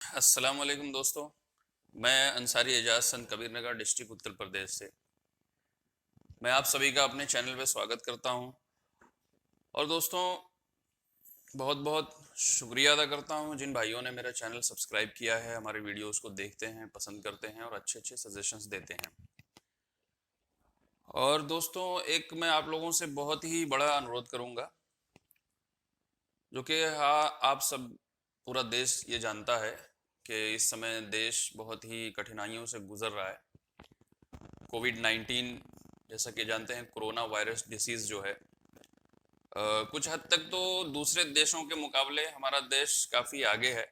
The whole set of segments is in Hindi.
अस्सलाम वालेकुम दोस्तों। मैं अंसारी एजाज सन कबीर नगर डिस्ट्रिक्ट उत्तर प्रदेश से मैं आप सभी का अपने चैनल पे स्वागत करता हूं। और दोस्तों, बहुत बहुत शुक्रिया अदा करता हूं जिन भाइयों ने मेरा चैनल सब्सक्राइब किया है, हमारे वीडियोस को देखते हैं, पसंद करते हैं और अच्छे अच्छे सजेशंस देते हैं। और दोस्तों, एक मैं आप लोगों से बहुत ही बड़ा अनुरोध करूंगा, जो कि हाँ, आप सब पूरा देश ये जानता है कि इस समय देश बहुत ही कठिनाइयों से गुजर रहा है। कोविड-19 जैसा कि जानते हैं, कोरोना वायरस डिसीज़ जो है, कुछ हद तक तो दूसरे देशों के मुकाबले हमारा देश काफ़ी आगे है।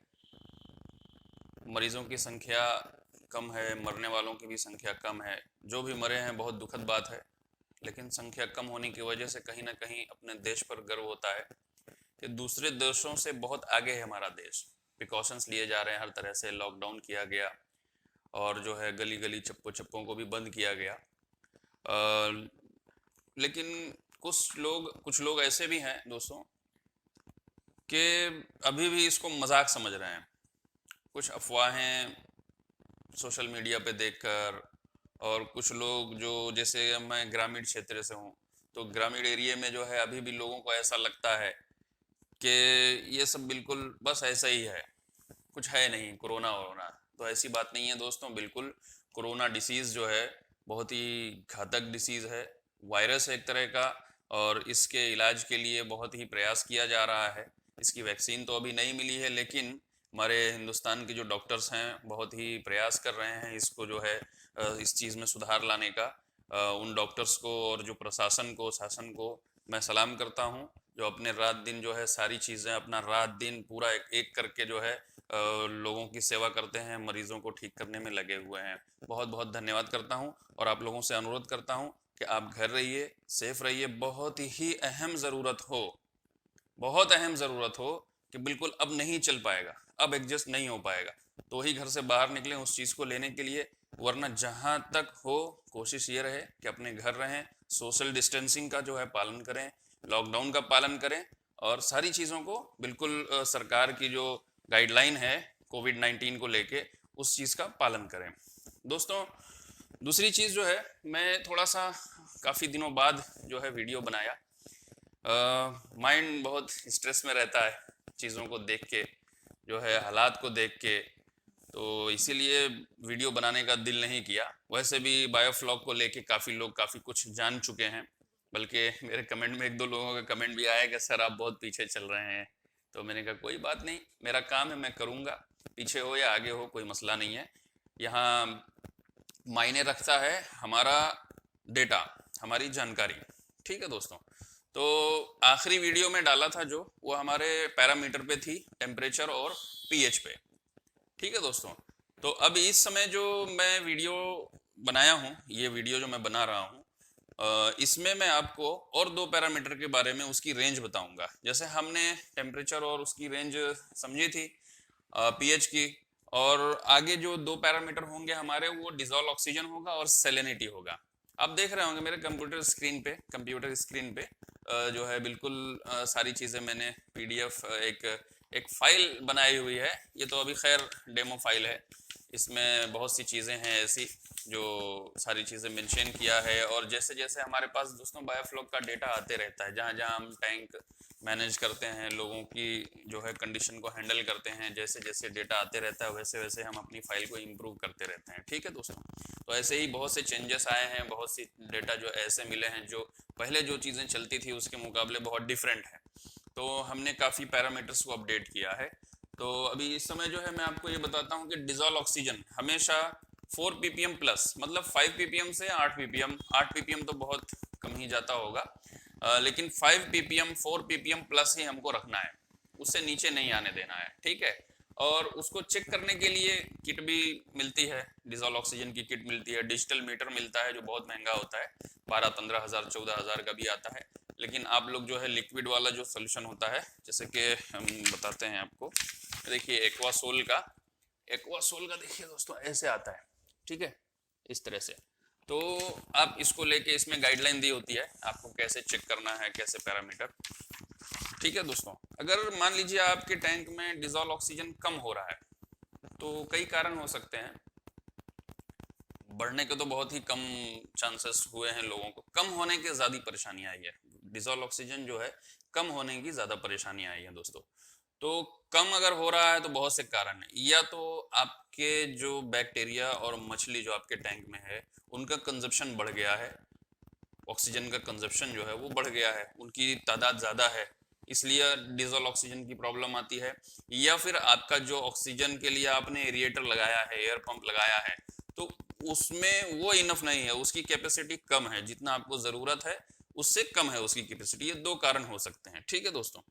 मरीजों की संख्या कम है, मरने वालों की भी संख्या कम है। जो भी मरे हैं बहुत दुखद बात है, लेकिन संख्या कम होने की वजह से कहीं ना कहीं अपने देश पर गर्व होता है कि दूसरे देशों से बहुत आगे है हमारा देश। प्रिकॉशंस लिए जा रहे हैं, हर तरह से लॉकडाउन किया गया और जो है गली गली चप्पो चप्पों को भी बंद किया गया। लेकिन कुछ लोग ऐसे भी हैं दोस्तों कि अभी भी इसको मजाक समझ रहे हैं। कुछ अफवाहें सोशल मीडिया पे देखकर, और कुछ लोग जो, जैसे मैं ग्रामीण क्षेत्र से हूँ, तो ग्रामीण एरिया में जो है अभी भी लोगों को ऐसा लगता है कि ये सब बिल्कुल बस ऐसा ही है, कुछ है नहीं कोरोना वोरोना। तो ऐसी बात नहीं है दोस्तों, बिल्कुल कोरोना डिसीज़ जो है बहुत ही घातक डिसीज़ है, वायरस है एक तरह का। और इसके इलाज के लिए बहुत ही प्रयास किया जा रहा है। इसकी वैक्सीन तो अभी नहीं मिली है, लेकिन हमारे हिंदुस्तान के जो डॉक्टर्स हैं बहुत ही प्रयास कर रहे हैं इसको जो है इस चीज़ में सुधार लाने का। उन डॉक्टर्स को और जो प्रशासन को, शासन को मैं सलाम करता हूं, जो अपने रात दिन जो है सारी चीज़ें अपना रात दिन पूरा एक एक करके जो है लोगों की सेवा करते हैं, मरीजों को ठीक करने में लगे हुए हैं। बहुत बहुत धन्यवाद करता हूं और आप लोगों से अनुरोध करता हूं कि आप घर रहिए, सेफ रहिए। बहुत अहम ज़रूरत हो कि बिल्कुल अब नहीं चल पाएगा, अब एडजस्ट नहीं हो पाएगा, तो ही घर से बाहर निकलें उस चीज़ को लेने के लिए। वरना जहाँ तक हो कोशिश ये रहे कि अपने घर रहें, सोशल डिस्टेंसिंग का जो है पालन करें, लॉकडाउन का पालन करें और सारी चीज़ों को बिल्कुल सरकार की जो गाइडलाइन है कोविड-19 को लेके, उस चीज़ का पालन करें। दोस्तों, दूसरी चीज़ जो है, मैं थोड़ा सा काफ़ी दिनों बाद जो है वीडियो बनाया। माइंड बहुत स्ट्रेस में रहता है चीज़ों को देख के, जो है हालात को देख के, तो इसीलिए वीडियो बनाने का दिल नहीं किया। वैसे भी बायोफ्लॉग को लेके काफ़ी लोग काफ़ी कुछ जान चुके हैं, बल्कि मेरे कमेंट में एक दो लोगों का कमेंट भी आया कि सर आप बहुत पीछे चल रहे हैं। तो मैंने कहा कोई बात नहीं, मेरा काम है, मैं करूँगा, पीछे हो या आगे हो कोई मसला नहीं है। यहाँ मायने रखता है हमारा डेटा, हमारी जानकारी। ठीक है दोस्तों, तो आखिरी वीडियो में डाला था जो, वो हमारे पैरामीटर पे थी, टेम्परेचर और पीएच पे। ठीक है दोस्तों, तो अब इस समय जो मैं वीडियो बनाया हूँ, ये वीडियो जो मैं बना रहा हूँ, इसमें मैं आपको और दो पैरामीटर के बारे में उसकी रेंज बताऊंगा। जैसे हमने टेम्परेचर और उसकी रेंज समझी थी, पीएच की, और आगे जो दो पैरामीटर होंगे हमारे, वो डिजॉल्व ऑक्सीजन होगा और सेलेनिटी होगा। आप देख रहे होंगे मेरे कंप्यूटर स्क्रीन पे जो है बिल्कुल सारी चीज़ें मैंने पीडीएफ एक फाइल बनाई हुई है। ये तो अभी खैर डेमो फाइल है, इसमें बहुत सी चीज़ें हैं ऐसी जो सारी चीज़ें मेंशन किया है। और जैसे जैसे हमारे पास दोस्तों बायोफ्लॉग का डेटा आते रहता है, जहाँ जहाँ हम टैंक मैनेज करते हैं, लोगों की जो है कंडीशन को हैंडल करते हैं, जैसे जैसे डेटा आते रहता है वैसे वैसे हम अपनी फाइल को इम्प्रूव करते रहते हैं। ठीक है दोस्तों, तो ऐसे ही बहुत से चेंजेस आए हैं, बहुत सी डेटा जो ऐसे मिले हैं जो पहले जो चीज़ें चलती थी उसके मुकाबले बहुत डिफरेंट है। तो हमने काफ़ी पैरामीटर्स को अपडेट किया है। तो अभी इस समय जो है मैं आपको ये बताता हूँ कि डिजॉल्व ऑक्सीजन हमेशा 4 ppm प्लस, मतलब 5 ppm से 8 ppm, 8 ppm तो बहुत कम ही जाता होगा, लेकिन 5 ppm 4 ppm प्लस ही हमको रखना है, उससे नीचे नहीं आने देना है। ठीक है, और उसको चेक करने के लिए किट भी मिलती है, डिजॉल्व ऑक्सीजन की किट मिलती है, डिजिटल मीटर मिलता है जो बहुत महंगा होता है, 12-15 हज़ार 14 हज़ार का भी आता है। लेकिन आप लोग जो है लिक्विड वाला जो सोल्यूशन होता है, जैसे कि हम बताते हैं आपको, देखिए एक्वासोल का देखिए दोस्तों ऐसे आता है। ठीक है, इस तरह से। तो आप इसको लेके, इसमें गाइडलाइन दी होती है आपको कैसे चेक करना है, कैसे पैरामीटर। ठीक है दोस्तों, अगर मान लीजिए आपके टैंक में डिजॉल्व ऑक्सीजन कम हो रहा है, तो कई कारण हो सकते हैं। बढ़ने के तो बहुत ही कम चांसेस हुए हैं, लोगों को कम होने के ज़्यादा परेशानी आई है। डिसॉल्व ऑक्सीजन जो है कम होने की ज़्यादा परेशानी आई है दोस्तों। तो कम अगर हो रहा है तो बहुत से कारण है, या तो आपके जो बैक्टीरिया और मछली जो आपके टैंक में है उनका कंजप्शन बढ़ गया है, ऑक्सीजन का कंजप्शन जो है वो बढ़ गया है, उनकी तादाद ज़्यादा है, इसलिए डिसॉल्व ऑक्सीजन की प्रॉब्लम आती है। या फिर आपका जो ऑक्सीजन के लिए आपने एरिएटर लगाया है, एयर पंप लगाया है, तो उसमें वो इनफ नहीं है, उसकी कैपेसिटी कम है, जितना आपको ज़रूरत है उससे कम है उसकी कैपेसिटी। ये दो कारण हो सकते हैं, ठीक है दोस्तों।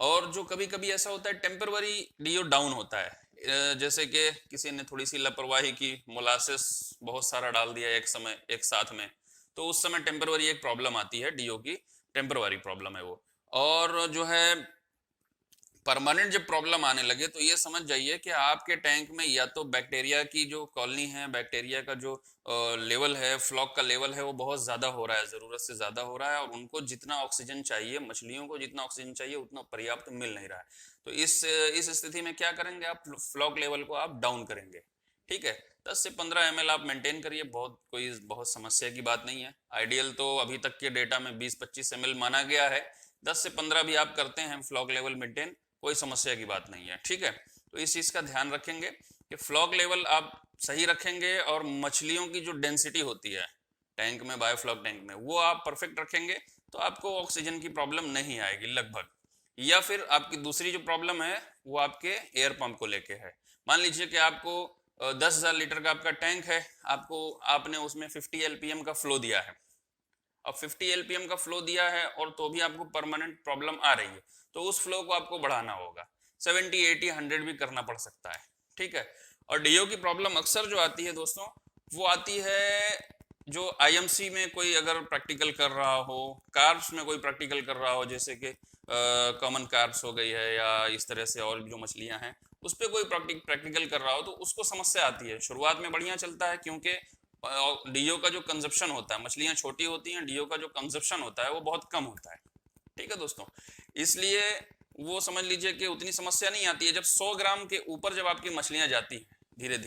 और जो कभी कभी ऐसा होता है टेम्परवरी डीओ डाउन होता है, जैसे कि किसी ने थोड़ी सी लापरवाही की, मोलासेस बहुत सारा डाल दिया एक समय एक साथ में, तो उस समय टेम्परवरी एक प्रॉब्लम आती है, डीओ की टेम्परवरी प्रॉब्लम है वो। और जो है परमानेंट जब प्रॉब्लम आने लगे तो ये समझ जाइए कि आपके टैंक में या तो बैक्टीरिया की जो कॉलोनी है, बैक्टीरिया का जो लेवल है, फ्लॉक का लेवल है, वो बहुत ज़्यादा हो रहा है, ज़रूरत से ज़्यादा हो रहा है, और उनको जितना ऑक्सीजन चाहिए, मछलियों को जितना ऑक्सीजन चाहिए उतना पर्याप्त मिल नहीं रहा है। तो इस स्थिति में क्या करेंगे आप, फ्लॉक लेवल को आप डाउन करेंगे, ठीक है। 10 से 15 ml आप मेंटेन करिए, बहुत समस्या की बात नहीं है। आइडियल तो अभी तक के डेटा में 20-25 ml माना गया है, 10 से 15 भी आप करते हैं फ्लॉक लेवल मेंटेन, कोई समस्या की बात नहीं है, ठीक है। तो इस चीज़ का ध्यान रखेंगे कि फ्लॉक लेवल आप सही रखेंगे, और मछलियों की जो डेंसिटी होती है टैंक में, बायोफ्लॉक टैंक में, वो आप परफेक्ट रखेंगे तो आपको ऑक्सीजन की प्रॉब्लम नहीं आएगी लगभग। या फिर आपकी दूसरी जो प्रॉब्लम है वो आपके एयर पंप को लेके है। मान लीजिए कि आपको 10,000 लीटर का आपका टैंक है, आपने उसमें 50 LPM का फ्लो दिया है। अब 50 LPM का फ्लो दिया है और तो भी आपको परमानेंट प्रॉब्लम आ रही है, तो उस फ्लो को आपको बढ़ाना होगा, 70, 80, 100 भी करना पड़ सकता है, ठीक है। और डीओ की प्रॉब्लम अक्सर जो आती है दोस्तों, वो आती है जो आईएमसी में कोई अगर प्रैक्टिकल कर रहा हो, कार्ब्स में कोई प्रैक्टिकल कर रहा हो, जैसे कि कॉमन कार्ब्स हो गई है, या इस तरह से और जो मछलियां हैं उस पर कोई प्रैक्टिकल कर रहा हो, तो उसको समस्या आती है। शुरुआत में बढ़िया चलता है, क्योंकि डीओ का जो कंजप्शन होता है, मछलियां छोटी होती हैं, डीओ का जो कंजप्शन होता है वो बहुत कम होता है, ठीक है दोस्तों। इसलिए वो समझ लीजिए कि उतनी समस्या नहीं आती है। जब 100 ग्राम के ऊपर जब आपकी मछलियां जाती हैं, धीरे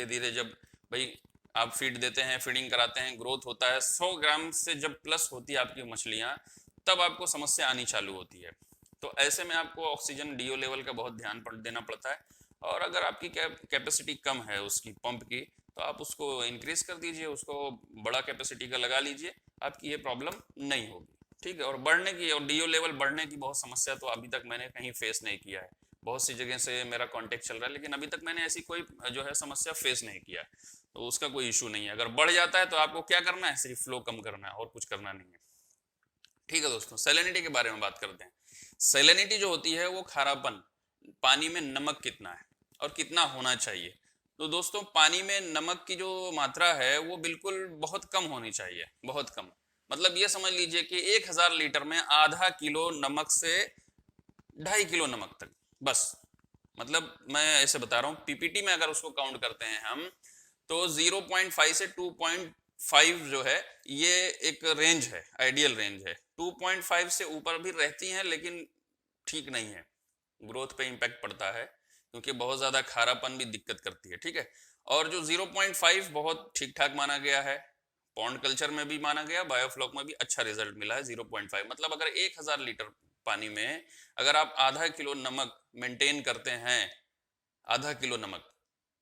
धीरे जब भाई आप फीड देते हैं, फीडिंग कराते हैं, ग्रोथ होता है, 100 ग्राम से जब प्लस होती है आपकी मछलियां, तब आपको समस्या आनी चालू होती है। तो ऐसे में आपको ऑक्सीजन डीओ लेवल का बहुत ध्यान देना पड़ता है। और अगर आपकी कैपेसिटी कम है उसकी पंप की, तो आप उसको इंक्रीज कर दीजिए, उसको बड़ा कैपेसिटी का लगा लीजिए, आपकी ये प्रॉब्लम नहीं होगी, ठीक है। और बढ़ने की और डीओ लेवल बढ़ने की बहुत समस्या तो अभी तक मैंने कहीं फेस नहीं किया है। बहुत सी जगह से मेरा कांटेक्ट चल रहा है, लेकिन अभी तक मैंने ऐसी कोई जो है समस्या फेस नहीं किया है, तो उसका कोई इशू नहीं है। अगर बढ़ जाता है तो आपको क्या करना है, सिर्फ फ्लो कम करना है और कुछ करना नहीं है, ठीक है दोस्तों। सैलिनिटी के बारे में बात करते हैं। सैलिनिटी जो होती है वो खारापन, पानी में नमक कितना है और कितना होना चाहिए। तो दोस्तों पानी में नमक की जो मात्रा है वो बिल्कुल बहुत कम होनी चाहिए, बहुत कम। मतलब ये समझ लीजिए कि 1000 लीटर में आधा किलो नमक से 2.5 किलो नमक तक, बस। मतलब मैं ऐसे बता रहा हूँ, पीपीटी में अगर उसको काउंट करते हैं हम, तो 0.5 से 2.5 जो है ये एक रेंज है, आइडियल रेंज है। 2.5 से ऊपर भी रहती हैं, लेकिन ठीक नहीं है, ग्रोथ पे इम्पैक्ट पड़ता है, क्योंकि बहुत ज़्यादा खारापन भी दिक्कत करती है, ठीक है। और जो 0.5 बहुत ठीक ठाक माना गया है, पॉन्ड कल्चर में भी माना गया, बायोफ्लॉक में भी अच्छा रिजल्ट मिला है 0.5। मतलब अगर 1000 लीटर पानी में अगर आप आधा किलो नमक मेंटेन करते हैं, आधा किलो नमक,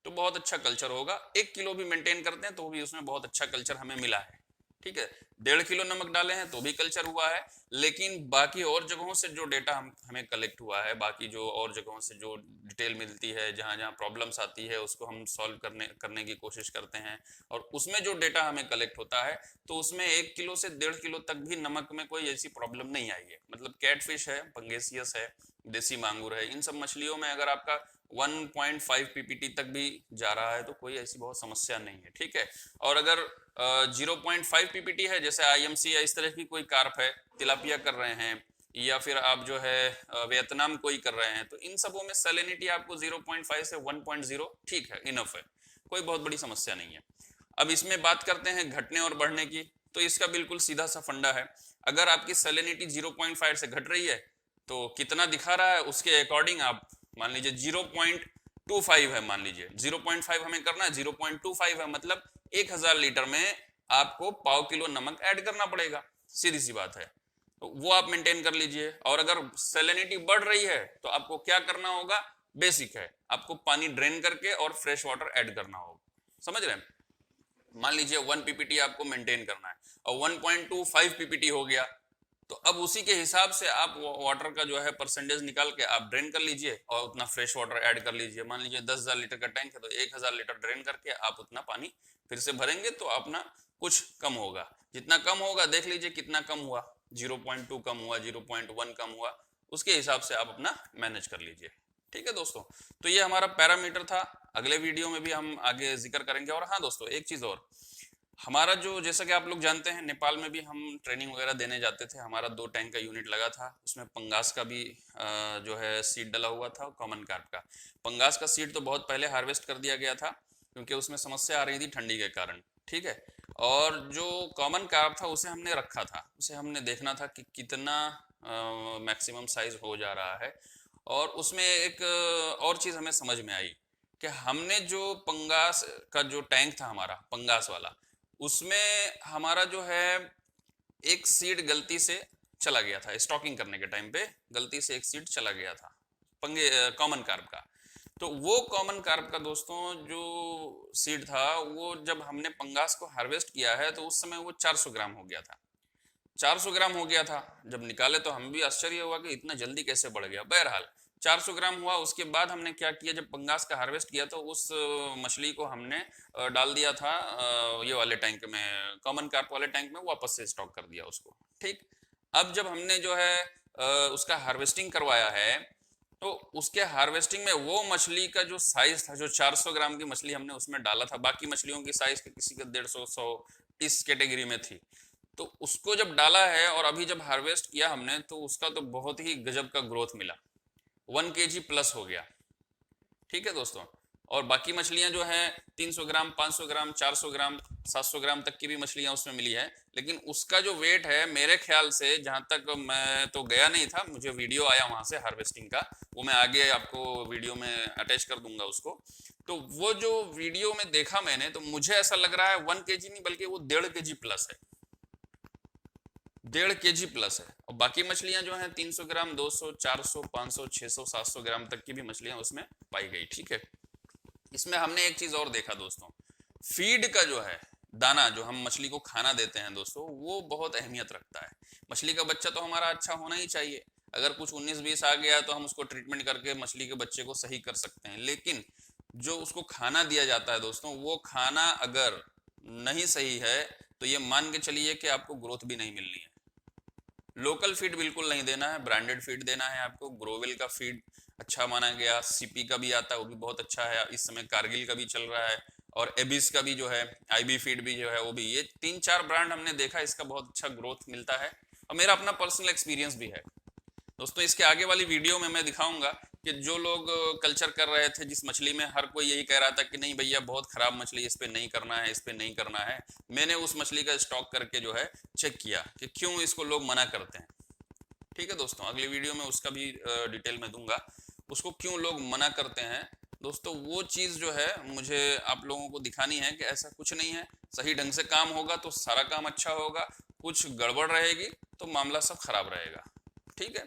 तो बहुत अच्छा कल्चर होगा। 1 किलो भी मेंटेन करते हैं तो भी उसमें बहुत अच्छा कल्चर हमें मिला है, ठीक है। 1.5 किलो नमक डाले हैं तो भी कल्चर हुआ है। लेकिन बाकी और जगहों से जो डेटा हमें कलेक्ट हुआ है, बाकी जो और जगहों से जो डिटेल मिलती है, जहाँ जहाँ प्रॉब्लम्स आती है उसको हम सॉल्व करने की कोशिश करते हैं, और उसमें जो डेटा हमें कलेक्ट होता है, तो उसमें 1 किलो से 1.5 किलो तक भी नमक में कोई ऐसी प्रॉब्लम नहीं आई है। मतलब कैटफिश है, पंगेसियस है, देसी मांगुर है, इन सब मछलियों में अगर आपका 1.5 पीपीटी तक भी जा रहा है तो कोई ऐसी बहुत समस्या नहीं है, ठीक है। और अगर 0.5 पीपीटी है, जैसे आईएमसी या इस तरह की कोई कार्प है, तिलापिया कर रहे हैं, या फिर आप जो है वियतनाम कोई कर रहे हैं, तो इन सबों में सैलिनिटी आपको 0.5 से 1.0 ठीक है, इनफ है, कोई बहुत बड़ी समस्या नहीं है। अब इसमें बात करते हैं घटने और बढ़ने की, तो इसका बिल्कुल सीधा सा फंडा है। अगर आपकी सैलिनिटी 0.5 से घट रही है, तो कितना दिखा रहा है उसके अकॉर्डिंग आप मान लीजिए 0.25 है, मान लीजिए 0.5 हमें करना है, 0.25 है, मतलब 1000 लीटर में आपको पाव किलो नमक ऐड करना पड़ेगा, सीधी सी बात है। तो वो आप मेंटेन कर लीजिए। और अगर सैलिनिटी बढ़ रही है तो आपको क्या करना होगा, बेसिक है, आपको पानी ड्रेन करके और फ्रेश वाटर ऐड करना होगा, समझ रहे हैं। मान लीजिए 1 पीपीटी आपको मेंटेन करना है और 1.25 पीपीटी हो गया, तो अब उसी के हिसाब से आप वाटर का जो है परसेंटेज निकाल के आप ड्रेन कर लीजिए और उतना फ्रेश वाटर ऐड कर लीजिए। मान लीजिए 10,000 लीटर का टैंक है तो 1000 लीटर ड्रेन करके आप उतना पानी फिर से भरेंगे तो अपना कुछ कम होगा। जितना कम होगा देख लीजिए कितना कम हुआ, 0.2 कम हुआ, 0.1 कम हुआ, उसके हिसाब से आप अपना मैनेज कर लीजिए। ठीक है दोस्तों, तो ये हमारा पैरामीटर था। अगले वीडियो में भी हम आगे जिक्र करेंगे। और हाँ दोस्तों, एक चीज और, हमारा जो, जैसा कि आप लोग जानते हैं, नेपाल में भी हम ट्रेनिंग वगैरह देने जाते थे, हमारा 2 टैंक का यूनिट लगा था, उसमें पंगास का भी जो है सीड डला हुआ था, कॉमन कार्प का। पंगास का सीड तो बहुत पहले हार्वेस्ट कर दिया गया था क्योंकि उसमें समस्या आ रही थी ठंडी के कारण, ठीक है। और जो कॉमन कार्प था उसे हमने रखा था, उसे हमने देखना था कि कितना मैक्सिमम साइज हो जा रहा है। और उसमें एक और चीज़ हमें समझ में आई कि हमने जो पंगास का जो टैंक था हमारा पंगास वाला, उसमें हमारा जो है एक सीड गलती से चला गया था, स्टॉकिंग करने के टाइम पे गलती से एक सीड चला गया था पंगे कॉमन कार्प का। तो वो कॉमन कार्प का दोस्तों जो सीड था, वो जब हमने पंगास को हार्वेस्ट किया है तो उस समय वो 400 ग्राम हो गया था, 400 ग्राम हो गया था। जब निकाले तो हम भी आश्चर्य हुआ कि इतना जल्दी कैसे बढ़ गया। बहरहाल 400 ग्राम हुआ। उसके बाद हमने क्या किया, जब पंगास का हार्वेस्ट किया तो उस मछली को हमने डाल दिया था ये वाले टैंक में, कॉमन कार्प वाले टैंक में, वापस से स्टॉक कर दिया उसको। ठीक, अब जब हमने जो है उसका हार्वेस्टिंग करवाया है तो उसके हार्वेस्टिंग में वो मछली का जो साइज था, जो 400 ग्राम की मछली हमने उसमें डाला था, बाकी मछलियों की साइज किसी का 150, 100 इस कैटेगरी में थी, तो उसको जब डाला है और अभी जब हार्वेस्ट किया हमने तो उसका तो बहुत ही गजब का ग्रोथ मिला, 1 kg प्लस हो गया। ठीक है दोस्तों, और बाकी मछलियां जो हैं 300 ग्राम, 500 ग्राम, 400 ग्राम, 700 ग्राम तक की भी मछलियां उसमें मिली है। लेकिन उसका जो वेट है, मेरे ख्याल से, जहां तक मैं तो गया नहीं था, मुझे वीडियो आया वहां से हार्वेस्टिंग का, वो मैं आगे आपको वीडियो में अटैच कर दूंगा उसको। तो वो जो वीडियो में देखा मैंने, तो मुझे ऐसा लग रहा है 1 kg नहीं बल्कि वो 1.5 kg प्लस है, 1.5 kg प्लस है। और बाकी मछलियां जो हैं 300 ग्राम, 200, 400, 500, 600, 700 ग्राम तक की भी मछलियां उसमें पाई गई। ठीक है, इसमें हमने एक चीज और देखा दोस्तों, फीड का जो है दाना, जो हम मछली को खाना देते हैं दोस्तों, वो बहुत अहमियत रखता है। मछली का बच्चा तो हमारा अच्छा होना ही चाहिए, अगर कुछ 19-20 आ गया तो हम उसको ट्रीटमेंट करके मछली के बच्चे को सही कर सकते हैं। लेकिन जो उसको खाना दिया जाता है दोस्तों, वो खाना अगर नहीं सही है तो ये मान के चलिए कि आपको ग्रोथ भी नहीं मिलनी है। लोकल फीड बिल्कुल नहीं देना है, ब्रांडेड फीड देना है आपको। ग्रोवेल का फीड अच्छा माना गया, सीपी का भी आता है, वो भी बहुत अच्छा है। इस समय कारगिल का भी चल रहा है, और एबिस का भी जो है, आईबी फीड भी जो है वो भी, ये 3-4 ब्रांड हमने देखा, इसका बहुत अच्छा ग्रोथ मिलता है और मेरा अपना पर्सनल एक्सपीरियंस भी है दोस्तों। इसके आगे वाली वीडियो में मैं दिखाऊंगा कि जो लोग कल्चर कर रहे थे जिस मछली में, हर कोई यही कह रहा था कि नहीं भैया बहुत खराब मछली, इस पे नहीं करना है, इस पे नहीं करना है। मैंने उस मछली का स्टॉक करके जो है चेक किया कि क्यों इसको लोग मना करते हैं। ठीक है दोस्तों, अगली वीडियो में उसका भी डिटेल में दूंगा, उसको क्यों लोग मना करते हैं दोस्तों। वो चीज जो है मुझे आप लोगों को दिखानी है कि ऐसा कुछ नहीं है, सही ढंग से काम होगा तो सारा काम अच्छा होगा, कुछ गड़बड़ रहेगी तो मामला सब खराब रहेगा। ठीक है,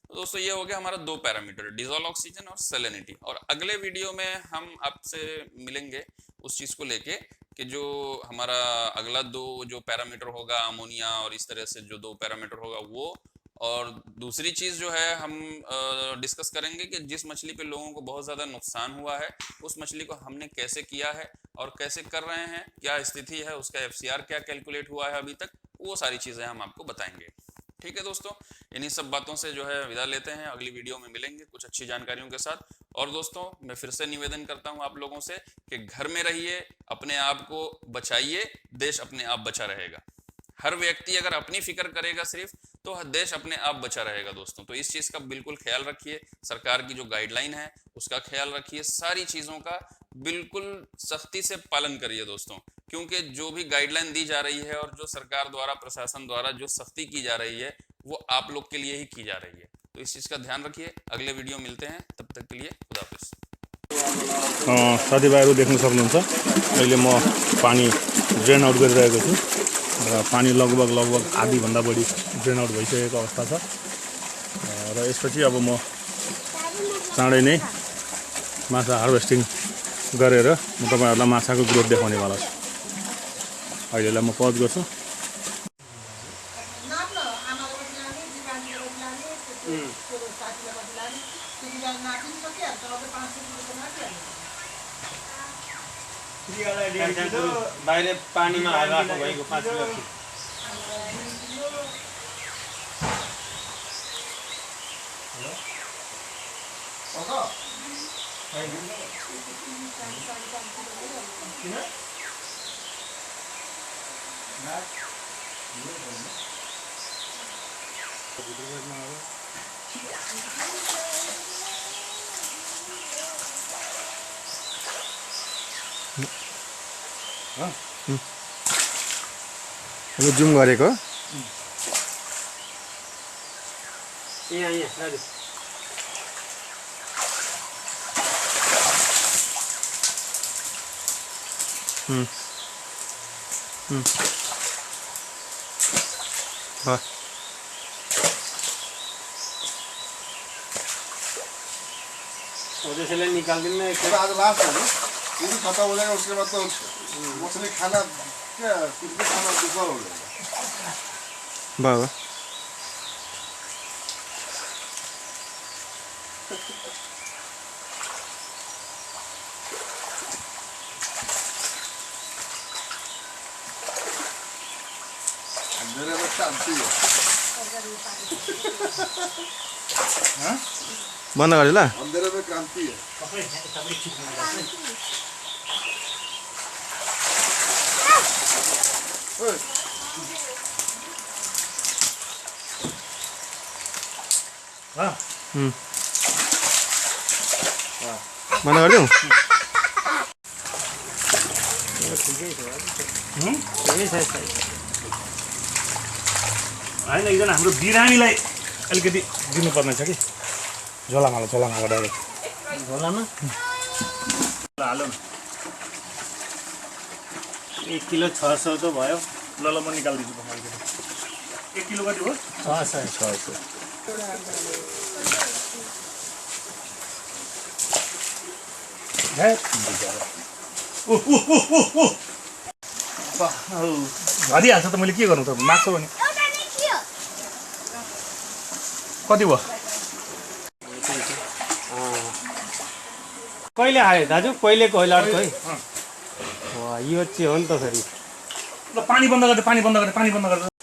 तो दोस्तों ये हो गया हमारा 2 पैरामीटर, डिजोल्व ऑक्सीजन और सैलिनिटी। और अगले वीडियो में हम आपसे मिलेंगे उस चीज को लेके कि जो हमारा अगला 2 जो पैरामीटर होगा, अमोनिया और इस तरह से जो 2 पैरामीटर होगा वो। और दूसरी चीज जो है हम डिस्कस करेंगे कि जिस मछली पे लोगों को बहुत ज्यादा नुकसान हुआ है, उस मछली को हमने कैसे किया है और कैसे कर रहे हैं, क्या स्थिति है उसका, एफसीआर क्या कैलकुलेट हुआ है अभी तक, वो सारी चीजें हम आपको बताएंगे। ठीक है दोस्तों, इन्हीं सब बातों से जो है विदा लेते हैं, अगली वीडियो में मिलेंगे कुछ अच्छी जानकारियों के साथ। और दोस्तों मैं फिर से निवेदन करता हूं आप लोगों से कि घर में रहिए, अपने आप को बचाइए, देश अपने आप बचा रहेगा। हर व्यक्ति अगर अपनी फिक्र करेगा सिर्फ, तो देश अपने आप बचा रहेगा दोस्तों। तो इस चीज का बिल्कुल ख्याल रखिए, सरकार की जो गाइडलाइन है उसका ख्याल रखिए, सारी चीजों का बिल्कुल सख्ती से पालन करिए दोस्तों। क्योंकि जो भी गाइडलाइन दी जा रही है और जो सरकार द्वारा, प्रशासन द्वारा जो सख्ती की जा रही है, वो आप लोग के लिए ही की जा रही है। तो इस चीज का ध्यान रखिए। अगले वीडियो मिलते हैं, तब तक के लिए खुदा हाफिज। साथीभाइहरू देख्न सक्नुहुन्छ अहिले म पानी ड्रेन आउट गरिरहेको छु र पानी लगभग आधीभन्दा बढी ड्रेन आउट भइसकेको अवस्था छ र यसपछि अब म चाँडै नै माछा हार्भेस्टिङ गरेर म तपाईँहरूलाई माछाको ग्रोथ देखाउनेवाला छु। अहिलेलाई म पज गर्छु। बाहिर पानीमा हालेर भएको 5 किलो अब जुम गरेको यहाँ दाजु त्यसैले निकाल्दिनु न एक आज लास्ट है यदि खत्म हो जाएगा उसके बाद तो मछली खाना क्या कुछ भी खाना दुश्मन हो जाएगा। बाबा अंधेरे में शांति है। बन्द गरेला अंधेरे में क्रांति है। ओए, बन्द गरिदिउँ। होइन एकजना हाम्रो बिरामीलाई अलिकति दिनुपर्ने छ कि झोलामा डाइरेक्ट झोलामा हाल्यो न 1 किलो 600 त भयो। ल म निकालिदिन्छु अलिकति 1 किलो कति हो 600 झरिहाल्छ त मैले के गर्नु त माग्छु भने कति भयो कहिले आयो दाजु पहिलेको होइन अर्को है यो चाहिँ हो नि त फेरि ल पानी बन्द गर्दै